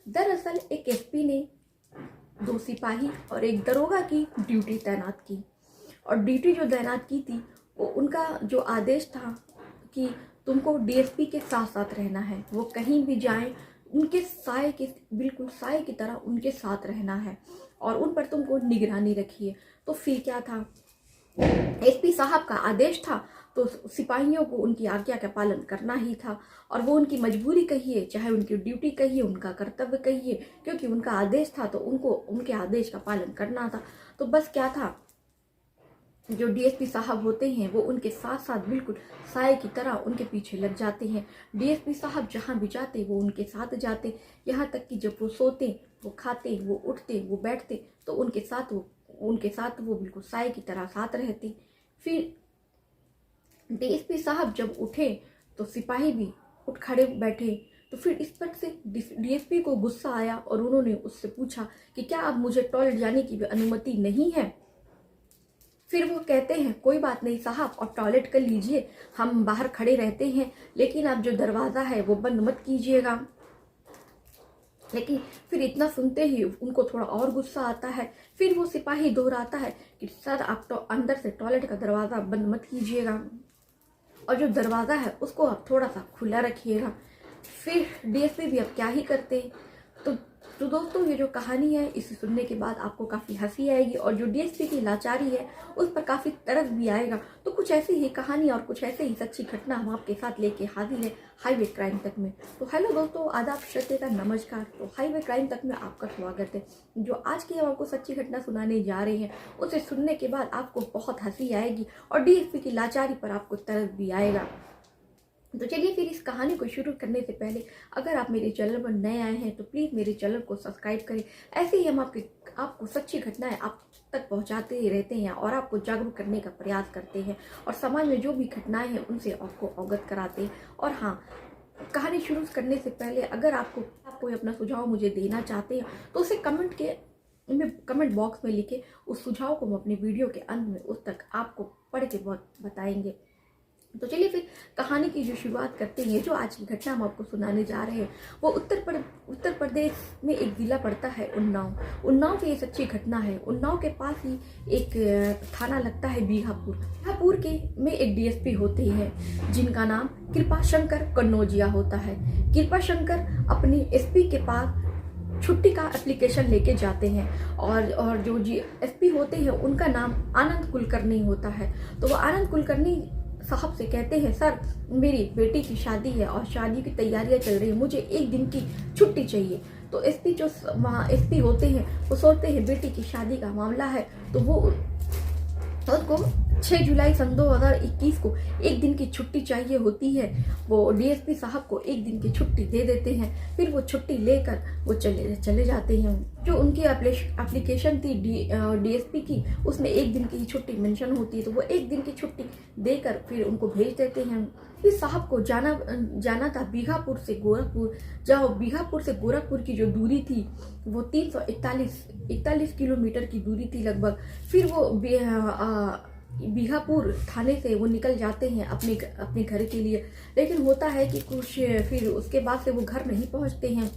दरअसल एक एसपी ने 2 सिपाही और एक दरोगा की ड्यूटी तैनात की, और ड्यूटी जो तैनात की थी वो उनका जो आदेश था कि तुमको डीएसपी के साथ साथ रहना है, वो कहीं भी जाएं उनके साए के, बिल्कुल साए की तरह उनके साथ रहना है और उन पर तुमको निगरानी रखिए। तो फिर क्या था, एसपी साहब का आदेश था तो सिपाहियों को उनकी आज्ञा का पालन करना ही था, और वो उनकी मजबूरी कहिए, चाहे उनकी ड्यूटी कहिए, उनका कर्तव्य कहिए, क्योंकि उनका आदेश था तो उनको उनके आदेश का पालन करना था। तो बस क्या था, जो डीएसपी साहब होते हैं वो उनके साथ साथ बिल्कुल साए की तरह उनके पीछे लग जाते हैं। डीएसपी साहब जहाँ भी जाते वो उनके साथ जाते, यहाँ तक कि जब वो सोते, वो खाते, वो उठते, वो बैठते तो उनके साथ वो बिल्कुल साए की तरह साथ रहते। फिर डीएसपी साहब जब उठे तो सिपाही भी उठ खड़े बैठे। तो फिर इस पर से डीएसपी को गुस्सा आया और उन्होंने उससे पूछा कि क्या अब मुझे टॉयलेट जाने की भी अनुमति नहीं है। फिर वो कहते हैं कोई बात नहीं साहब, और टॉयलेट कर लीजिए, हम बाहर खड़े रहते हैं, लेकिन आप जो दरवाज़ा है वो बंद मत कीजिएगा। लेकिन फिर इतना सुनते ही उनको थोड़ा और गुस्सा आता है। फिर वो सिपाही दोहराता है कि सर आप तो अंदर से टॉयलेट का दरवाज़ा बंद मत कीजिएगा, और जो दरवाज़ा है उसको आप थोड़ा सा खुला रखिएगा। फिर डीएसपी भी अब क्या ही करते। तो दोस्तों, ये जो कहानी है इसे सुनने के बाद आपको काफ़ी हंसी आएगी, और जो डीएसपी की लाचारी है उस पर काफ़ी तरस भी आएगा। तो कुछ ऐसी ही कहानी और कुछ ऐसे ही सच्ची घटना हम आपके साथ लेके हाजिर है हाईवे क्राइम तक में। तो हेलो दोस्तों, आदाब, श्रद्धेय नमस्कार। तो हाईवे क्राइम तक में आपका स्वागत है। जो आज की हम आपको सच्ची घटना सुनाने जा रहे हैं उसे सुनने के बाद आपको बहुत हंसी आएगी और डीएसपी की लाचारी पर आपको तरस भी आएगा। तो चलिए फिर इस कहानी को शुरू करने से पहले अगर आप मेरे चैनल पर नए आए हैं तो प्लीज़ मेरे चैनल को सब्सक्राइब करें। ऐसे ही हम आपको सच्ची घटनाएं आप तक पहुंचाते ही रहते हैं और आपको जागरूक करने का प्रयास करते हैं, और समाज में जो भी घटनाएं हैं उनसे आपको अवगत कराते हैं। और हाँ, कहानी शुरू करने से पहले अगर आप कोई अपना सुझाव मुझे देना चाहते हैं तो उसे कमेंट बॉक्स में लिखे। उस सुझाव को हम अपने वीडियो के अंत में उस तक आपको पढ़ के बताएंगे। तो चलिए फिर कहानी की जो शुरुआत करते हैं। जो आज की घटना हम आपको सुनाने जा रहे हैं वो उत्तर प्रदेश में एक ज़िला पड़ता है उन्नाव की ये सच्ची घटना है। उन्नाव के पास ही एक थाना लगता है बीघापुर में एक डीएसपी होते हैं जिनका नाम कृपाशंकर कन्नौजिया होता है। कृपाशंकर अपने एसपी के पास छुट्टी का एप्लीकेशन लेके जाते हैं, और जो एसपी होते हैं उनका नाम आनंद कुलकर्णी होता है। तो वो आनंद कुलकर्णी साहब से कहते हैं, सर मेरी बेटी की शादी है और शादी की तैयारियां चल रही है, मुझे 1 दिन की छुट्टी चाहिए। तो एसपी जो वहाँ एसपी होते हैं वो सोचते हैं बेटी की शादी का मामला है तो वो उसको 6 जुलाई सन 2021 को 1 दिन की छुट्टी चाहिए होती है। वो डीएसपी साहब को 1 दिन की छुट्टी दे देते हैं। फिर वो छुट्टी लेकर वो चले जाते हैं। जो उनकी एप्लीकेशन थी डीएसपी की उसमें 1 दिन की ही छुट्टी मेंशन होती है, तो वो 1 दिन की छुट्टी देकर फिर उनको भेज देते हैं। फिर साहब को जाना था बीघापुर से गोरखपुर। जहाँ बीघापुर से गोरखपुर की जो दूरी थी वो 341 किलोमीटर की दूरी थी लगभग। फिर वो बीघापुर थाने से वो निकल जाते हैं अपने घर के लिए। लेकिन होता है कि कुछ फिर उसके बाद से वो घर नहीं पहुंचते हैं।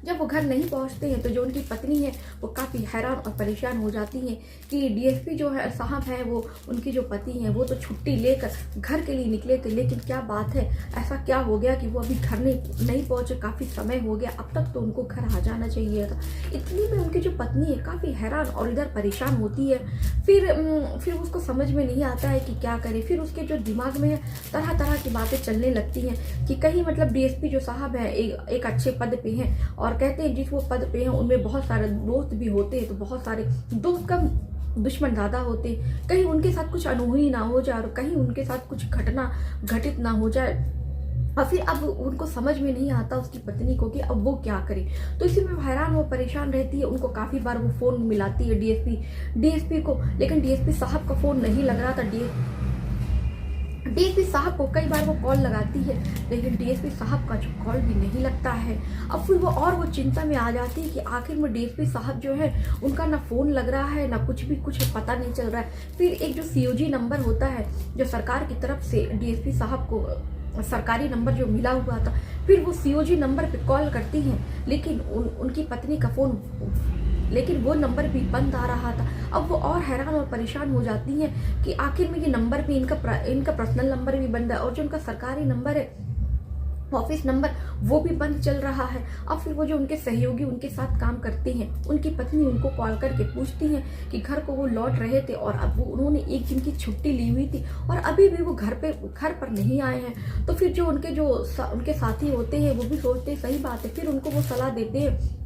जब वो घर नहीं पहुंचते हैं तो जो उनकी पत्नी है वो काफ़ी हैरान और परेशान हो जाती हैं कि डीएसपी जो है साहब है वो उनकी जो पति हैं वो तो छुट्टी लेकर घर के लिए निकले थे, लेकिन क्या बात है, ऐसा क्या हो गया कि वो अभी घर नहीं पहुंचे, काफ़ी समय हो गया, अब तक तो उनको घर आ जाना चाहिए था। इतनी में उनकी जो पत्नी है काफ़ी हैरान और इधर परेशान होती है। फिर उसको समझ में नहीं आता है कि क्या करे। फिर उसके जो दिमाग में है तरह तरह की बातें चलने लगती हैं कि कहीं मतलब डीएसपी जो साहब है एक अच्छे पद पे हैं, और कहते हैं जिस वो पद पे हैं उनमें बहुत सारे दोस्त भी होते हैं, तो बहुत सारे दोस्त कम दुश्मन ज़्यादा होते, कहीं उनके साथ कुछ अनहोनी ना हो जाए और कहीं उनके साथ कुछ घटना घटित ना हो जाए। और फिर अब उनको समझ में नहीं आता उसकी पत्नी को कि अब वो क्या करे। तो इसी में हैरान वो परेशान रहती है। उनको काफ़ी बार वो फ़ोन मिलाती है डीएसपी को, लेकिन डीएसपी साहब का फ़ोन नहीं लग रहा था। डीएसपी साहब को कई बार वो कॉल लगाती है, लेकिन डीएसपी साहब का जो कॉल भी नहीं लगता है। अब फिर वो चिंता में आ जाती है कि आखिर में डीएसपी साहब जो है उनका ना फ़ोन लग रहा है ना कुछ पता नहीं चल रहा है। फिर एक जो सीओजी नंबर होता है जो सरकार की तरफ से डीएसपी साहब को सरकारी नंबर जो मिला हुआ था। फिर वो सीओजी नंबर पे कॉल करती हैं, लेकिन उनकी पत्नी का फ़ोन, लेकिन वो नंबर भी बंद आ रहा था। अब वो और हैरान और परेशान हो जाती हैं कि आखिर में ये नंबर भी इनका पर्सनल नंबर भी बंद है, और जो उनका सरकारी नंबर है, ऑफिस नंबर, वो भी बंद चल रहा है। अब फिर वो जो उनके सहयोगी उनके साथ काम करते हैं, उनकी पत्नी उनको कॉल करके पूछती हैं कि घर को वो लौट रहे थे और अब वो उन्होंने एक दिन की छुट्टी ली हुई थी और अभी भी वो घर पर नहीं आए हैं। तो फिर जो उनके साथी होते हैं वो भी सोचते हैं सही बात है, फिर उनको वो सलाह देते हैं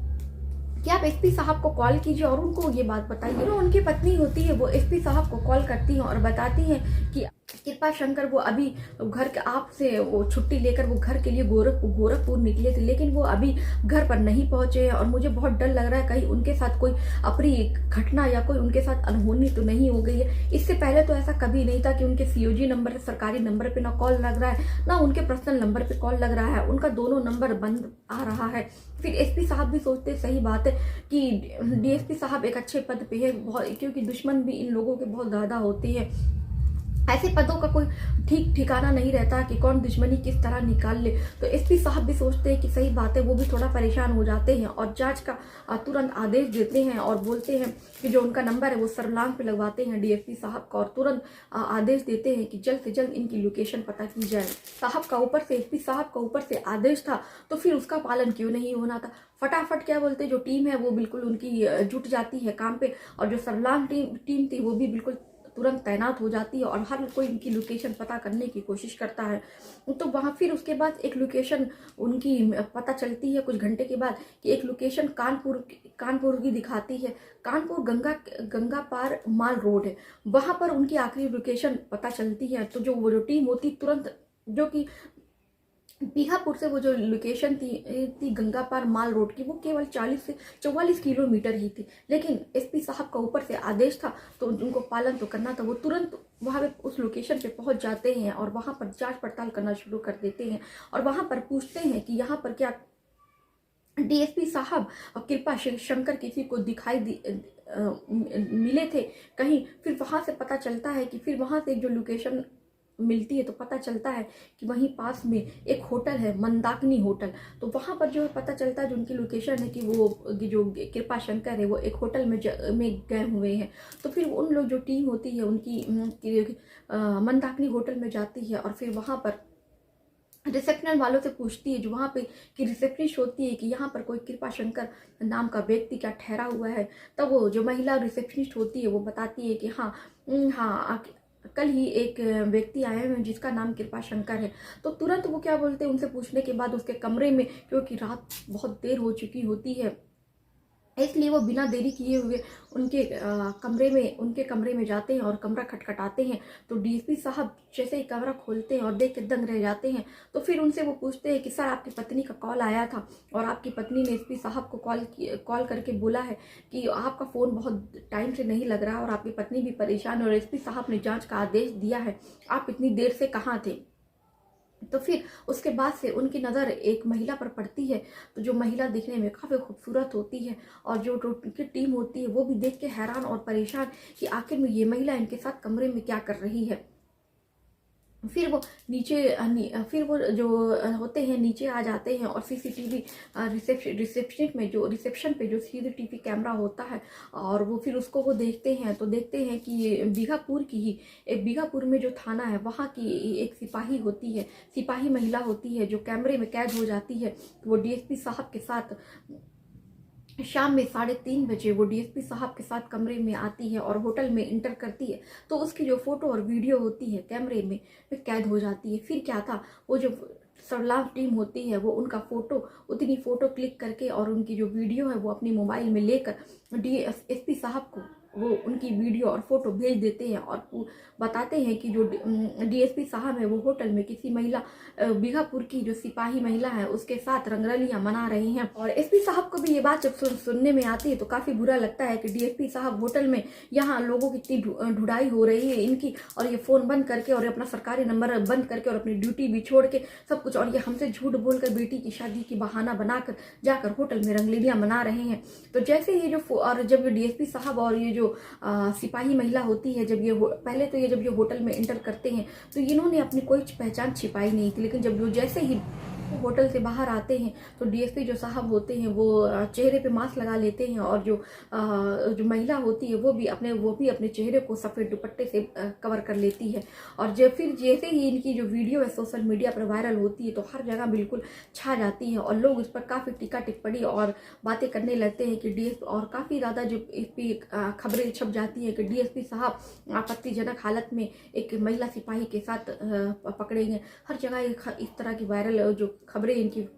कि आप एसपी साहब को कॉल कीजिए और उनको ये बात बताइए। जो उनकी पत्नी होती है वो एसपी साहब को कॉल करती हैं और बताती हैं कि कृपा शंकर वो अभी घर के आपसे वो छुट्टी लेकर वो घर के लिए गोरखपुर निकले थे, लेकिन वो अभी घर पर नहीं पहुंचे हैं और मुझे बहुत डर लग रहा है कहीं उनके साथ कोई अप्रिय घटना या कोई उनके साथ अनहोनी तो नहीं हो गई है। इससे पहले तो ऐसा कभी नहीं था कि उनके सीओजी नंबर सरकारी नंबर पे ना कॉल लग रहा है ना उनके पर्सनल नंबर पे कॉल लग रहा है, उनका दोनों नंबर बंद आ रहा है। फिर एसपी साहब भी सोचते सही बात है कि डीएसपी साहब एक अच्छे पद पे है, बहुत, क्योंकि दुश्मन भी इन लोगों के बहुत ज़्यादा होते हैं। ऐसे पदों का कोई ठीक ठिकाना नहीं रहता कि कौन दुश्मनी किस तरह निकाल ले। तो एसपी साहब भी सोचते हैं कि सही बात है, वो भी थोड़ा परेशान हो जाते हैं और जांच का तुरंत आदेश देते हैं और बोलते हैं कि जो उनका नंबर है वो सर्विलांस पे लगवाते हैं डीएसपी साहब का और तुरंत आदेश देते हैं कि जल्द से जल्द इनकी लोकेशन पता की जाए। साहब का ऊपर से एसपी साहब का ऊपर से आदेश था तो फिर उसका पालन क्यों नहीं होना था। फटाफट क्या बोलते, जो टीम है वो बिल्कुल उनकी जुट जाती है काम पे और जो सर्विलांस टीम थी वो भी बिल्कुल तुरंत तैनात हो जाती है और हर कोई इनकी लोकेशन पता करने की कोशिश करता है। तो वहाँ फिर उसके बाद एक लोकेशन उनकी पता चलती है कुछ घंटे के बाद कि एक लोकेशन कानपुर की दिखाती है। कानपुर गंगा पार माल रोड है, वहाँ पर उनकी आखिरी लोकेशन पता चलती है। तो वो जो टीम होती तुरंत, जो कि बीहापुर से वो जो लोकेशन थी गंगा पार माल रोड की, वो केवल 40 से 44 किलोमीटर ही थी, लेकिन एसपी साहब का ऊपर से आदेश था तो उनको पालन तो करना था। वो तुरंत वहाँ पे उस लोकेशन पे पहुँच जाते हैं और वहाँ पर जांच पड़ताल करना शुरू कर देते हैं और वहाँ पर पूछते हैं कि यहाँ पर क्या डीएसपी साहब और कृपा शंकर किसी को मिले थे कहीं। फिर वहाँ से पता चलता है कि फिर वहाँ से जो लोकेशन मिलती है तो पता चलता है कि वहीं पास में एक होटल है, मंदाकिनी होटल। तो वहाँ पर जो पता चलता है जो उनकी लोकेशन है कि वो जो कृपा शंकर है वो एक होटल में गए हुए हैं। तो फिर उन लोग जो टीम होती है उनकी मंदाकिनी होटल में जाती है और फिर वहाँ पर रिसेप्शन वालों से पूछती है जो वहाँ पे कि रिसेप्शनिस्ट होती है कि यहाँ पर कोई कृपा शंकर नाम का व्यक्ति क्या ठहरा हुआ है। तब वो जो महिला रिसेप्शनिस्ट होती है वो बताती है कि हाँ हाँ कल ही एक व्यक्ति आए हैं जिसका नाम कृपा शंकर है। तो तुरंत वो क्या बोलते हैं, उनसे पूछने के बाद उसके कमरे में, क्योंकि रात बहुत देर हो चुकी होती है इसलिए वो बिना देरी किए हुए उनके कमरे में जाते हैं और कमरा खटखटाते हैं। तो डीएसपी साहब जैसे ही कमरा खोलते हैं और देख के दंग रह जाते हैं। तो फिर उनसे वो पूछते हैं कि सर आपकी पत्नी का कॉल आया था और आपकी पत्नी ने एसपी साहब को कॉल करके बोला है कि आपका फ़ोन बहुत टाइम से नहीं लग रहा और आपकी पत्नी भी परेशान है और एसपी साहब ने जाँच का आदेश दिया है, आप इतनी देर से कहाँ थे। तो फिर उसके बाद से उनकी नज़र एक महिला पर पड़ती है। तो जो महिला दिखने में काफ़ी खूबसूरत होती है और जो उनकी टीम होती है वो भी देख के हैरान और परेशान कि आखिर में ये महिला इनके साथ कमरे में क्या कर रही है। फिर वो फिर वो जो होते हैं नीचे आ जाते हैं और सीसीटीवी रिसेप्शन पे जो सीसीटीवी कैमरा होता है और वो फिर उसको वो देखते हैं। तो देखते हैं कि ये बीघापुर में जो थाना है वहाँ की एक सिपाही होती है, सिपाही महिला होती है जो कैमरे में कैद हो जाती है। तो वो डीएसपी साहब के साथ शाम में 3:30 बजे वो डीएसपी साहब के साथ कमरे में आती है और होटल में इंटर करती है। तो उसकी जो फोटो और वीडियो होती है कैमरे में कैद हो जाती है। फिर क्या था, वो जो सर्विलांस टीम होती है वो उनका उतनी फोटो क्लिक करके और उनकी जो वीडियो है वो अपनी मोबाइल में लेकर एसपी साहब को वो उनकी वीडियो और फोटो भेज देते हैं और बताते हैं कि जो डीएसपी साहब है वो होटल में किसी महिला बीघापुर की जो सिपाही महिला है उसके साथ रंगरलियां मना रहे हैं। और एसपी साहब को भी ये बात जब सुनने में आती है तो काफ़ी बुरा लगता है कि डीएसपी साहब होटल में यहाँ लोगों की इतनी ढुलाई हो रही है इनकी, और ये फ़ोन बंद करके और अपना सरकारी नंबर बंद करके और अपनी ड्यूटी भी छोड़ के सब कुछ, और ये हमसे झूठ बोलकर बेटी की शादी की बहाना बनाकर जाकर होटल में रंगरलियां मना रहे हैं। तो जैसे ये जो और जब डीएसपी साहब और ये जो जो सिपाही महिला होती है, जब ये पहले तो ये जब ये होटल में एंटर करते हैं तो इन्होंने अपनी कोई पहचान छिपाई नहीं थी, लेकिन जब वो जैसे ही होटल से बाहर आते हैं तो डीएसपी जो साहब होते हैं वो चेहरे पे मास्क लगा लेते हैं, और जो महिला होती है वो भी अपने चेहरे को सफ़ेद दुपट्टे से कवर कर लेती है। और फिर जैसे ही इनकी जो वीडियो है सोशल मीडिया पर वायरल होती है तो हर जगह बिल्कुल छा जाती है, और लोग इस पर काफ़ी टीका टिप्पणी और बातें करने लगते हैं कि डीएसपी, और काफ़ी ज़्यादा जो इस पर खबरें छप जाती हैं कि डीएसपी साहब आपत्तिजनक हालत में एक महिला सिपाही के साथ पकड़े गए। हर जगह इस तरह की वायरल जो खबरें इनकी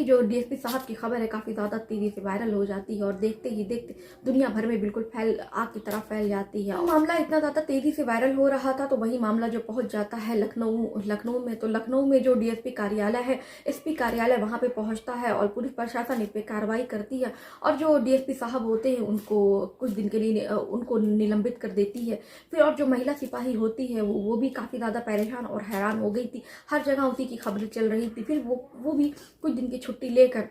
जो डीएसपी साहब की खबर है काफ़ी ज़्यादा तेज़ी से वायरल हो जाती है, और देखते ही देखते दुनिया भर में बिल्कुल आग की तरह फैल जाती है। मामला इतना ज़्यादा तेज़ी से वायरल हो रहा था तो वही मामला जो पहुंच जाता है लखनऊ में, तो लखनऊ में जो डीएसपी कार्यालय है, एसपी कार्यालय, वहाँ पे पहुँचता है और पुलिस प्रशासन इस पर कार्रवाई करती है, और जो डीएसपी साहब होते हैं उनको कुछ दिन के लिए उनको निलंबित कर देती है। फिर और जो महिला सिपाही होती है वो भी काफ़ी ज़्यादा परेशान और हैरान हो गई थी, हर जगह उसी की खबरें चल रही थी। फिर वो भी कुछ दिन की छुट्टी लेकर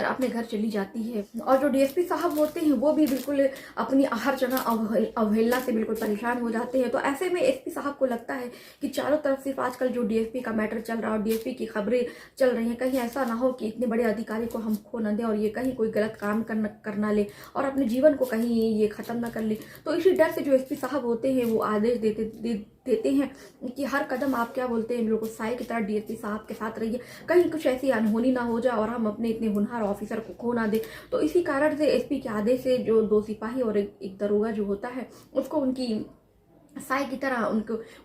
अपने घर चली जाती है, और जो डीएसपी साहब होते हैं वो भी बिल्कुल अपनी हर जगह अवहेलना से बिल्कुल परेशान हो जाते हैं। तो ऐसे में एसपी साहब को लगता है कि चारों तरफ सिर्फ आजकल जो डीएसपी का मैटर चल रहा है और डीएसपी की खबरें चल रही हैं, कहीं ऐसा ना हो कि इतने बड़े अधिकारी को हम खो न दें और ये कहीं कोई गलत काम करना ले और अपने जीवन को कहीं ये ख़त्म ना कर ले। तो इसी डर से जो एसपी साहब होते हैं वो आदेश देते हैं कि हर कदम आप क्या बोलते हैं बिल्कुल साई की तरह डीएसपी साहब के साथ रहिए, कहीं कुछ ऐसी अनहोनी ना हो जाए और हम अपने इतने होनहार ऑफिसर को खो ना दे। तो इसी कारण से एसपी के आदेश से जो 2 सिपाही और एक दरोगा जो होता है उसको उनकी साई की तरह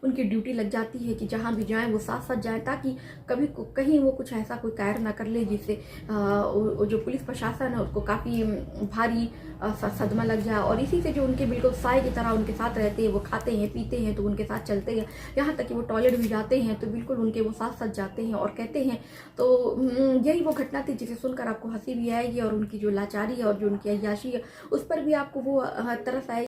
उनकी ड्यूटी लग जाती है कि जहाँ भी जाएं वो साथ साथ जाएं, ताकि कहीं वो कुछ ऐसा कोई कार्य ना कर ले जिससे जो पुलिस प्रशासन है उसको काफ़ी भारी सदमा लग जाए। और इसी से जो उनके बिल्कुल साई की तरह उनके साथ रहते हैं, वो खाते हैं पीते हैं तो उनके साथ चलते हैं, यहाँ तक कि वो टॉयलेट भी जाते हैं तो बिल्कुल उनके वो साथ साथ जाते हैं और कहते हैं। तो यही वो घटना थी जिसे सुनकर आपको हंसी भी आएगी और उनकी जो लाचारी है और जो उनकी अय्याशी है उस पर भी आपको वो तरस आएगी।